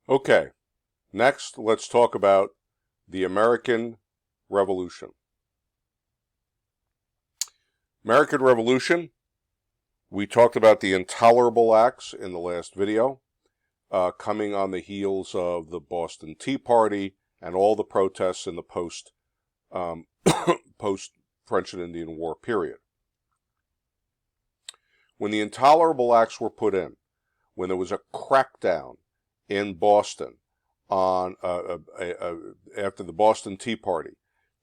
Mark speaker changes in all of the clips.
Speaker 1: Okay, next let's talk about the American Revolution. American Revolution, we talked about the intolerable acts in the last video, coming on the heels of the Boston Tea Party and all the protests in the post-French and Indian War period. When the intolerable acts were put in, when there was a crackdown in Boston on after the Boston Tea Party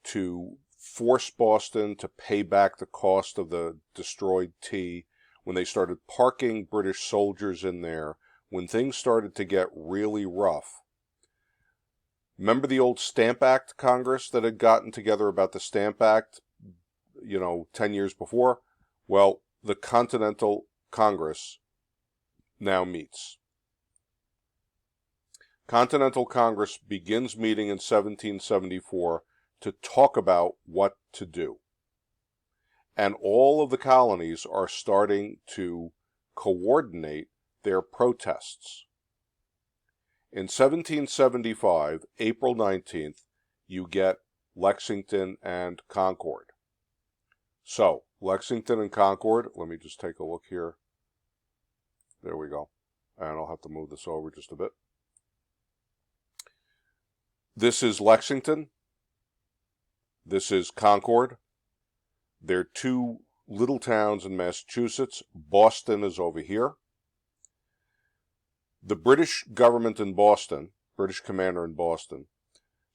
Speaker 1: to force Boston to pay back the cost of the destroyed tea, when they started parking British soldiers in there, when things started to get really rough. Remember the old Stamp Act Congress that had gotten together about the Stamp Act, 10 years before? Well, the Continental Congress now meets. Continental Congress begins meeting in 1774 to talk about what to do. And all of the colonies are starting to coordinate their protests. In 1775, April 19th, you get Lexington and Concord. So, Lexington and Concord, let me just take a look here. There we go. And I'll have to move this over just a bit. This is Lexington. This is Concord. They're two little towns in Massachusetts. Boston is over here. The British government in Boston, British commander in Boston,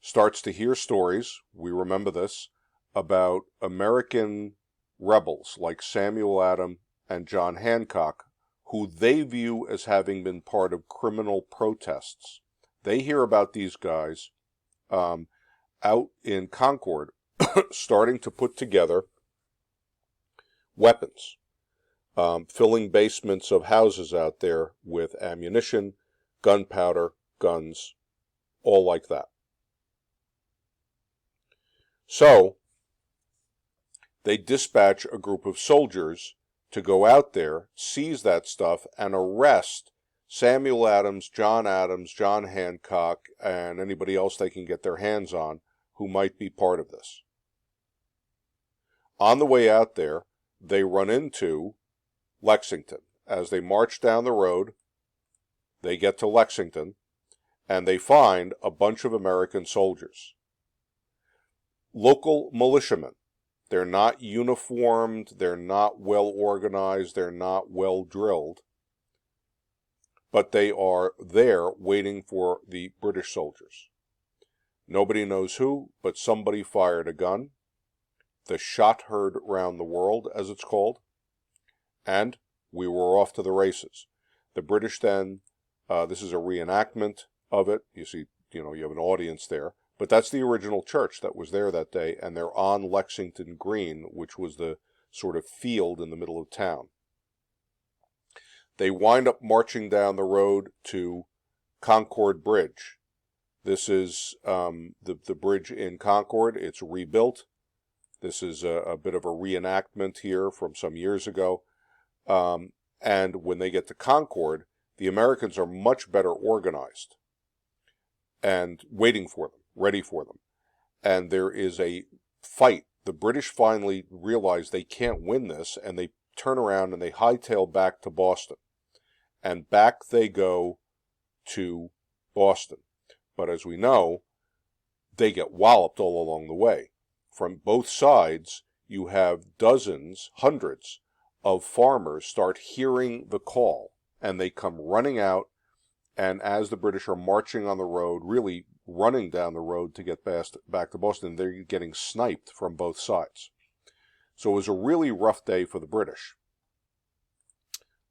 Speaker 1: starts to hear stories, we remember this, about American rebels like Samuel Adams and John Hancock, who they view as having been part of criminal protests. They hear about these guys out in Concord starting to put together weapons, filling basements of houses out there with ammunition, gunpowder, guns, all like that. So, they dispatch a group of soldiers to go out there, seize that stuff, and arrest Samuel Adams, John Hancock, and anybody else they can get their hands on who might be part of this. On the way out there, they run into Lexington. As they march down the road, they get to Lexington, and they find a bunch of American soldiers. Local militiamen. They're not uniformed, they're not well organized, they're not well drilled, but they are there waiting for the British soldiers. Nobody knows who, but somebody fired a gun. The shot heard round the world, as it's called, and we were off to the races. The British then, this is a reenactment of it. You see, you have an audience there. But that's the original church that was there that day, and they're on Lexington Green, which was the sort of field in the middle of town. They wind up marching down the road to Concord Bridge. This is the bridge in Concord. It's rebuilt. This is a bit of a reenactment here from some years ago. And when they get to Concord, the Americans are much better organized and waiting for them, ready for them. And there is a fight. The British finally realize they can't win this, and they turn around and they hightail back to Boston. And back they go to Boston. But as we know, they get walloped all along the way. From both sides, you have dozens, hundreds of farmers start hearing the call, and they come running out, and as the British are marching on the road, really running down the road to get back to Boston, they're getting sniped from both sides. So it was a really rough day for the British.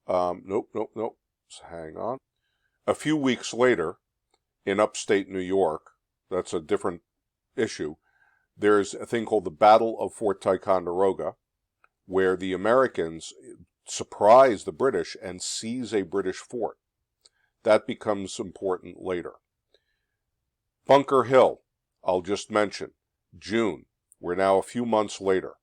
Speaker 1: Nope. So hang on. A few weeks later, in upstate New York, that's a different issue, there's a thing called the Battle of Fort Ticonderoga, where the Americans surprise the British and seize a British fort. That becomes important later. Bunker Hill, I'll just mention, June. We're now a few months later.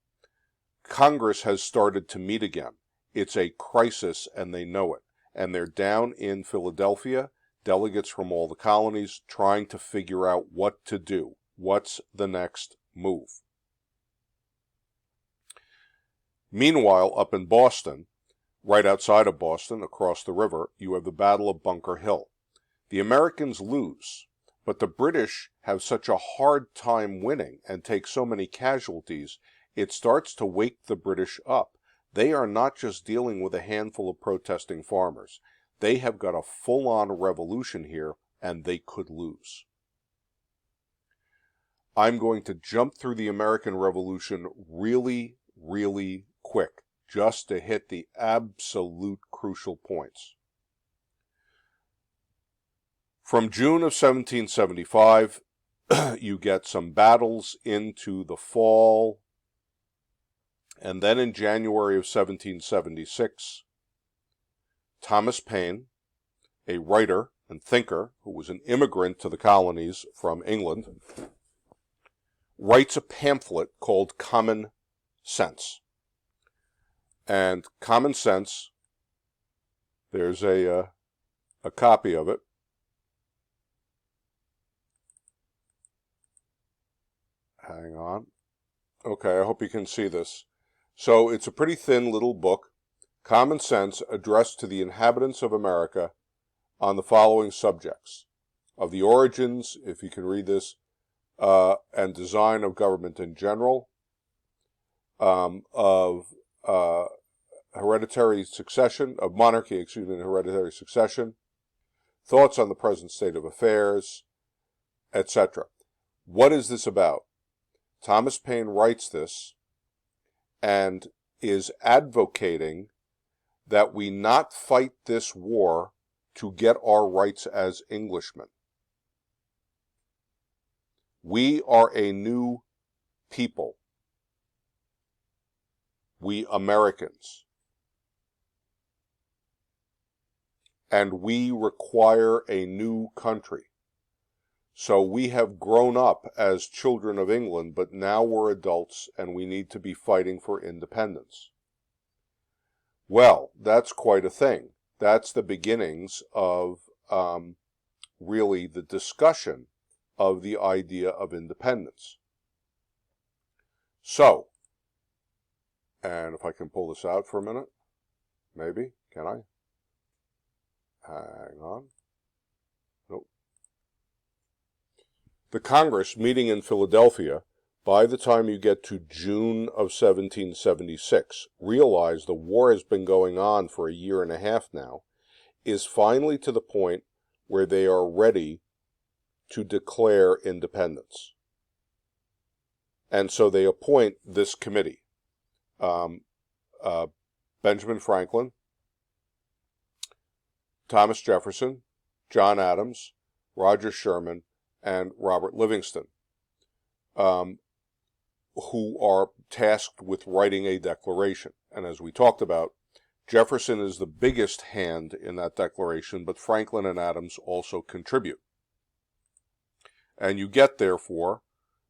Speaker 1: Congress has started to meet again. It's a crisis, and they know it. And they're down in Philadelphia delegates from all the colonies trying to figure out what to do. What's the next move? Meanwhile, up in Boston, right outside of Boston, across the river, you have the Battle of Bunker Hill. The Americans lose, but the British have such a hard time winning and take so many casualties, it starts to wake the British up. They are not just dealing with a handful of protesting farmers. They have got a full-on revolution here, and they could lose. I'm going to jump through the American Revolution really, really quick, just to hit the absolute crucial points. From June of 1775, you get some battles into the fall, and then in January of 1776, Thomas Paine, a writer and thinker who was an immigrant to the colonies from England, writes a pamphlet called Common Sense. And Common Sense, there's a copy of it. Hang on. Okay, I hope you can see this. So it's a pretty thin little book, Common Sense, addressed to the inhabitants of America on the following subjects: of the origins, if you can read this, and design of government in general, of hereditary succession, of monarchy, and hereditary succession, thoughts on the present state of affairs, etc. What is this about? Thomas Paine writes this and is advocating that we not fight this war to get our rights as Englishmen. We are a new people. We Americans. And we require a new country. So we have grown up as children of England, but now we're adults and we need to be fighting for independence. Well, that's quite a thing. That's the beginnings of really the discussion of the idea of independence. So, and if I can pull this out for a minute, maybe, can I? Hang on. Nope. The Congress meeting in Philadelphia, by the time you get to June of 1776, realize the war has been going on for a year and a half now, is finally to the point where they are ready to declare independence. And so they appoint this committee. Benjamin Franklin, Thomas Jefferson, John Adams, Roger Sherman, and Robert Livingston, who are tasked with writing a declaration. And as we talked about, Jefferson is the biggest hand in that declaration, but Franklin and Adams also contribute. And you get, therefore,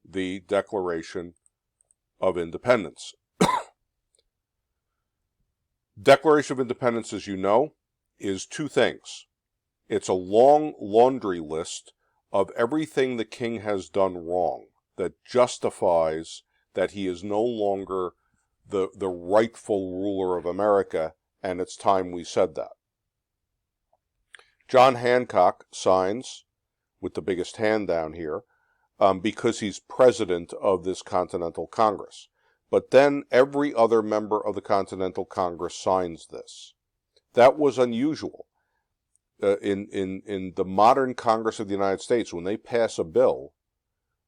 Speaker 1: the Declaration of Independence. Declaration of Independence, as you know, is two things. It's a long laundry list of everything the king has done wrong that justifies that he is no longer the rightful ruler of America, and it's time we said that. John Hancock signs, with the biggest hand down here, because he's president of this Continental Congress. But then every other member of the Continental Congress signs this. That was unusual. In the modern Congress of the United States, when they pass a bill,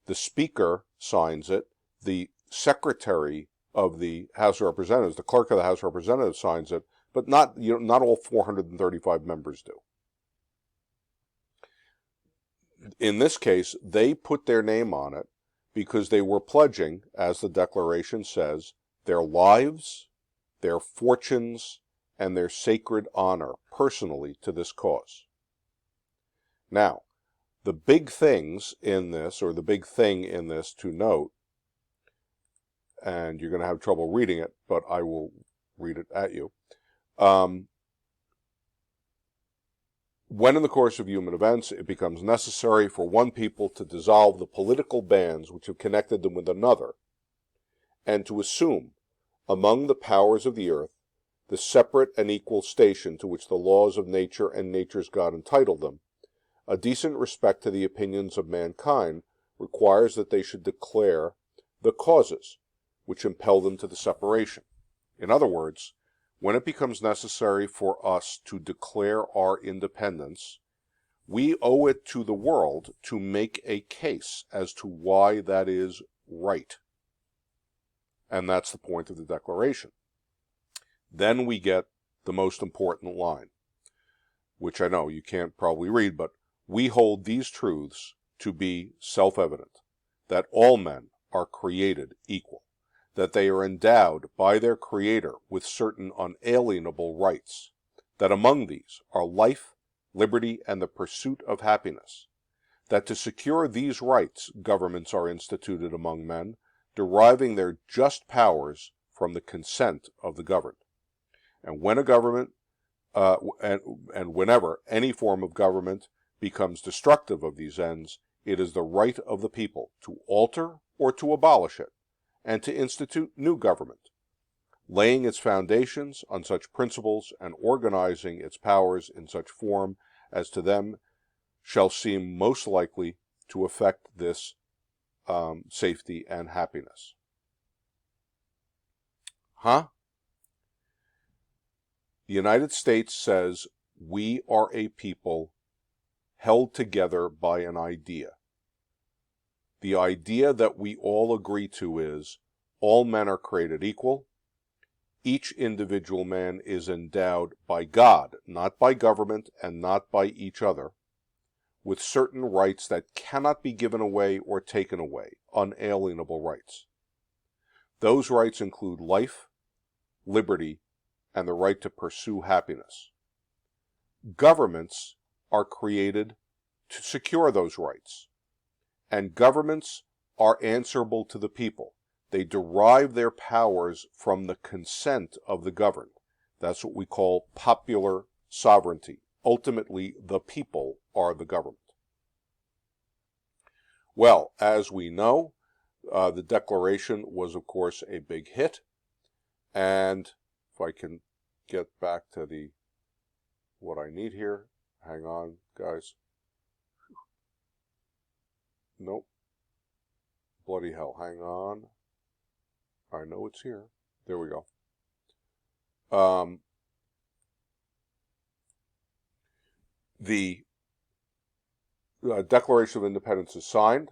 Speaker 1: the Speaker signs it, the Secretary of the House of Representatives, the Clerk of the House of Representatives signs it, but not all 435 members do. In this case, they put their name on it because they were pledging, as the Declaration says, their lives, their fortunes, and their sacred honor personally to this cause. Now, the big things in this, or the big thing in this to note, and you're going to have trouble reading it, but I will read it at you. when in the course of human events it becomes necessary for one people to dissolve the political bands which have connected them with another, and to assume, among the powers of the earth, the separate and equal station to which the laws of nature and nature's God entitle them, a decent respect to the opinions of mankind requires that they should declare the causes which impel them to the separation. In other words, when it becomes necessary for us to declare our independence, we owe it to the world to make a case as to why that is right. And that's the point of the Declaration. Then we get the most important line, which I know you can't probably read, but we hold these truths to be self-evident, that all men are created equal, that they are endowed by their Creator with certain unalienable rights, that among these are life, liberty, and the pursuit of happiness, that to secure these rights governments are instituted among men, deriving their just powers from the consent of the governed. And when a government, and whenever any form of government becomes destructive of these ends, it is the right of the people to alter or to abolish it, and to institute new government, laying its foundations on such principles and organizing its powers in such form as to them shall seem most likely to effect this safety and happiness. The United States says we are a people held together by an idea. The idea that we all agree to is all men are created equal. Each individual man is endowed by God, not by government and not by each other, with certain rights that cannot be given away or taken away, unalienable rights. Those rights include life, liberty, and the right to pursue happiness. Governments are created to secure those rights, and governments are answerable to the people. They derive their powers from the consent of the governed. That's what we call popular sovereignty. Ultimately, the people are the government. Well, as we know, the Declaration was, of course, a big hit. And if I can get back to what I need here. Hang on, guys. Nope. Bloody hell. Hang on. I know it's here. There we go. The Declaration of Independence is signed,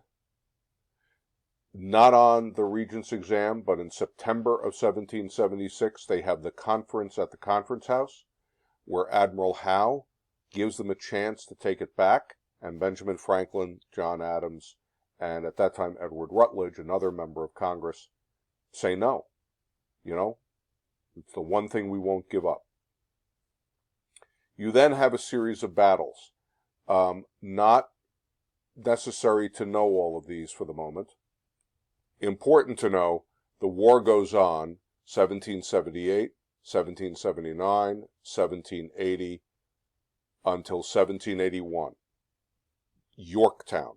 Speaker 1: not on the Regents' exam, but in September of 1776, they have the conference at the Conference House, where Admiral Howe gives them a chance to take it back, and Benjamin Franklin, John Adams, and at that time Edward Rutledge, another member of Congress, say no. You know, it's the one thing we won't give up. You then have a series of battles. Not necessary to know all of these for the moment. Important to know, the war goes on 1778, 1779, 1780, until 1781. Yorktown.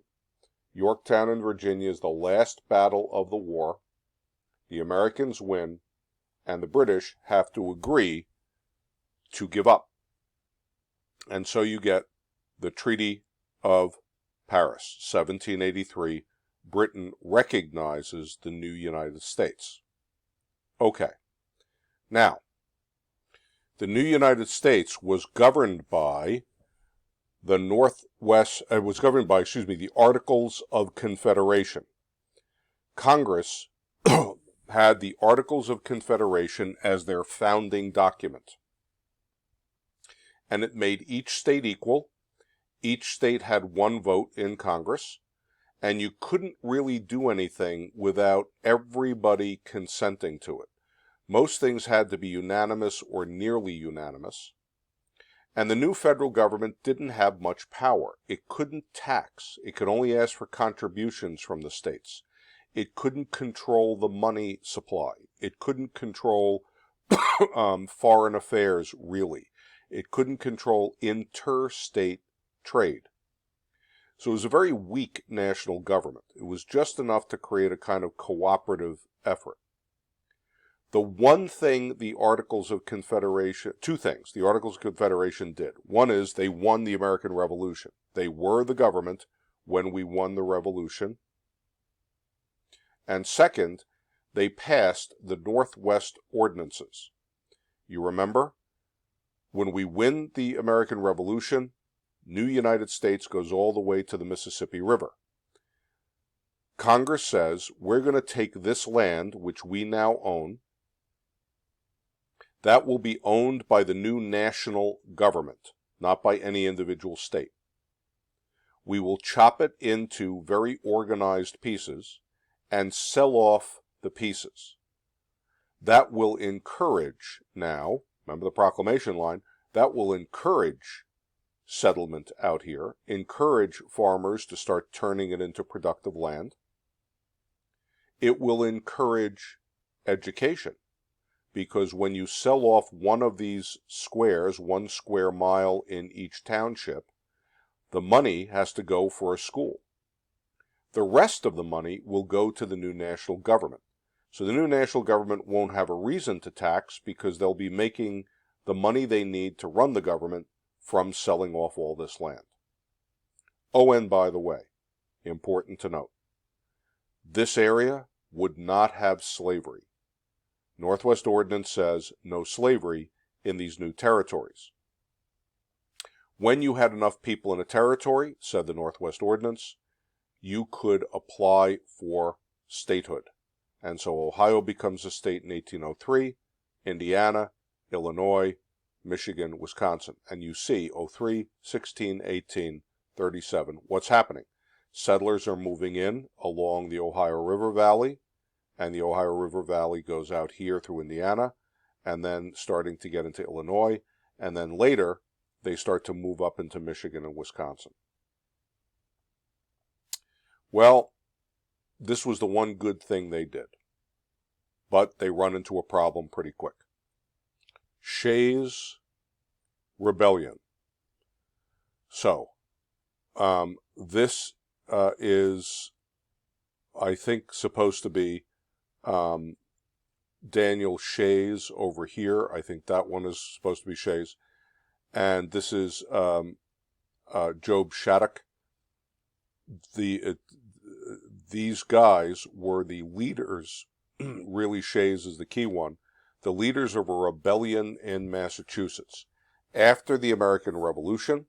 Speaker 1: Yorktown in Virginia is the last battle of the war. The Americans win, and the British have to agree to give up. And so you get the Treaty of Paris, 1783. Britain recognizes the new United States. Okay. Now, the new United States was governed by the Articles of Confederation. Congress had the Articles of Confederation as their founding document. And it made each state equal. Each state had one vote in Congress, and you couldn't really do anything without everybody consenting to it. Most things had to be unanimous or nearly unanimous. And the new federal government didn't have much power. It couldn't tax. It could only ask for contributions from the states. It couldn't control the money supply. It couldn't control foreign affairs, really. It couldn't control interstate trade. So it was a very weak national government. It was just enough to create a kind of cooperative effort. The one thing the Articles of Confederation, two things the Articles of Confederation did. One is they won the American Revolution. They were the government when we won the Revolution. And second, they passed the Northwest Ordinances. You remember? When we win the American Revolution, new United States goes all the way to the Mississippi River. Congress says, we're going to take this land, which we now own, that will be owned by the new national government, not by any individual state. We will chop it into very organized pieces and sell off the pieces. That will encourage now, remember the proclamation line, that will encourage settlement out here, encourage farmers to start turning it into productive land. It will encourage education, because when you sell off one of these squares, 1 square mile in each township, the money has to go for a school. The rest of the money will go to the new national government. So the new national government won't have a reason to tax because they'll be making the money they need to run the government from selling off all this land. Oh, and by the way, important to note, this area would not have slavery. Northwest Ordinance says no slavery in these new territories. When you had enough people in a territory, said the Northwest Ordinance, you could apply for statehood. And so Ohio becomes a state in 1803, Indiana, Illinois, Michigan, Wisconsin. And you see 03, 16, 18, 37. What's happening? Settlers are moving in along the Ohio River Valley, and the Ohio River Valley goes out here through Indiana, and then starting to get into Illinois, and then later they start to move up into Michigan and Wisconsin. Well, this was the one good thing they did, but they run into a problem pretty quick. Shays' Rebellion. So, this is, I think, supposed to be Daniel Shays over here. I think that one is supposed to be Shays. And this is Job Shattuck. These guys were the leaders, really Shays is the key one, the leaders of a rebellion in Massachusetts. After the American Revolution,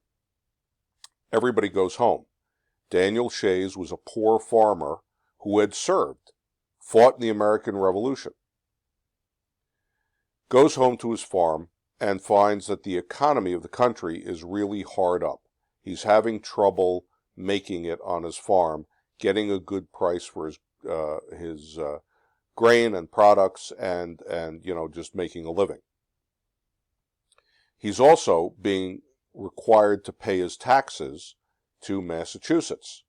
Speaker 1: everybody goes home. Daniel Shays was a poor farmer who had served, fought in the American Revolution. Goes home to his farm and finds that the economy of the country is really hard up. He's having trouble making it on his farm, getting a good price for his grain and products, and just making a living. He's also being required to pay his taxes to Massachusetts.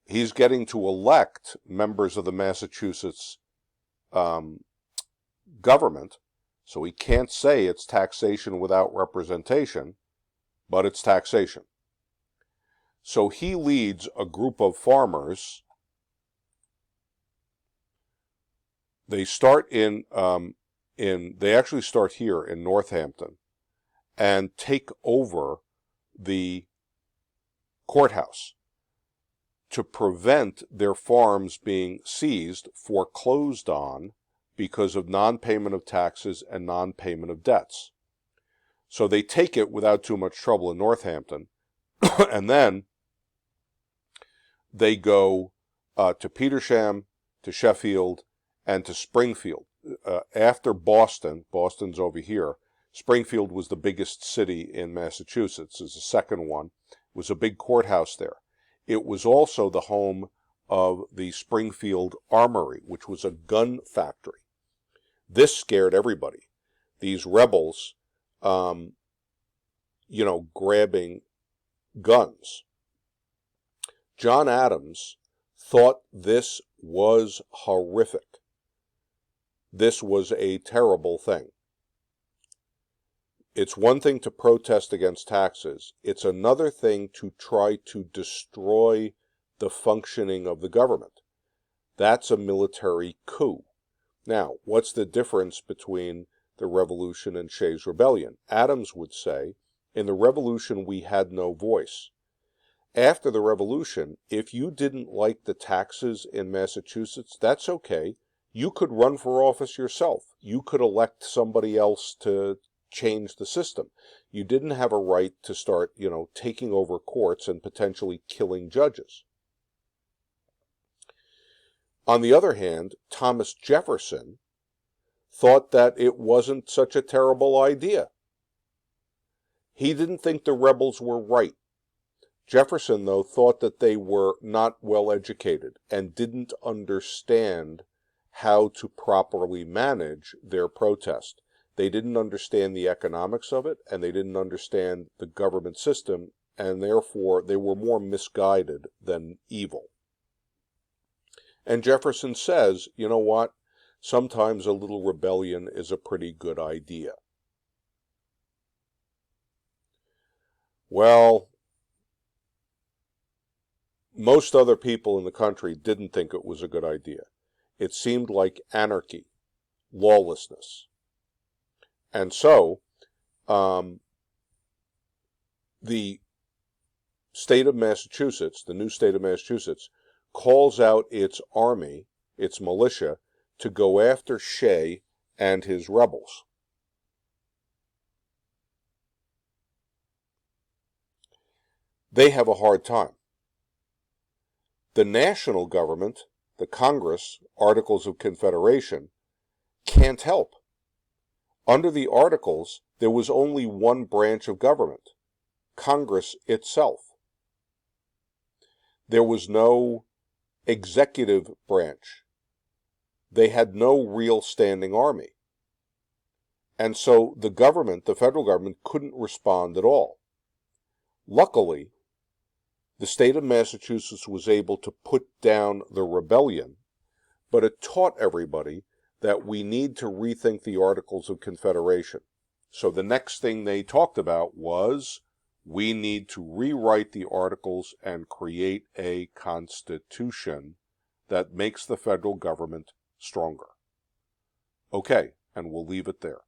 Speaker 1: He's getting to elect members of the Massachusetts government, so he can't say it's taxation without representation, but it's taxation. So he leads a group of farmers. They start they actually start here in Northampton and take over the courthouse to prevent their farms being seized, foreclosed on, because of non-payment of taxes and non-payment of debts. So they take it without too much trouble in Northampton, and then they go to Petersham, to Sheffield, and to Springfield. After Boston's over here, Springfield was the biggest city in Massachusetts, is the second one. It was a big courthouse there. It was also the home of the Springfield Armory, which was a gun factory. This scared everybody. These rebels, grabbing guns. John Adams thought this was horrific. This was a terrible thing. It's one thing to protest against taxes. It's another thing to try to destroy the functioning of the government. That's a military coup. Now, what's the difference between the revolution and Shays' rebellion? Adams would say, in the revolution we had no voice. After the revolution, if you didn't like the taxes in Massachusetts, that's okay. You could run for office yourself. You could elect somebody else to change the system. You didn't have a right to start, taking over courts and potentially killing judges. On the other hand, Thomas Jefferson thought that it wasn't such a terrible idea. He didn't think the rebels were right. Jefferson, though, thought that they were not well educated and didn't understand how to properly manage their protest. They didn't understand the economics of it, and they didn't understand the government system, and therefore they were more misguided than evil. And Jefferson says, you know what? Sometimes a little rebellion is a pretty good idea. Well, most other people in the country didn't think it was a good idea. It seemed like anarchy, lawlessness. And so, the state of Massachusetts, the new state of Massachusetts, calls out its army, its militia, to go after Shay and his rebels. They have a hard time. The national government, the Congress, Articles of Confederation, can't help. Under the Articles, there was only one branch of government, Congress itself. There was no executive branch. They had no real standing army. And so the government, the federal government, couldn't respond at all. Luckily, the state of Massachusetts was able to put down the rebellion, but it taught everybody that we need to rethink the Articles of Confederation. So the next thing they talked about was, we need to rewrite the Articles and create a constitution that makes the federal government stronger. Okay, and we'll leave it there.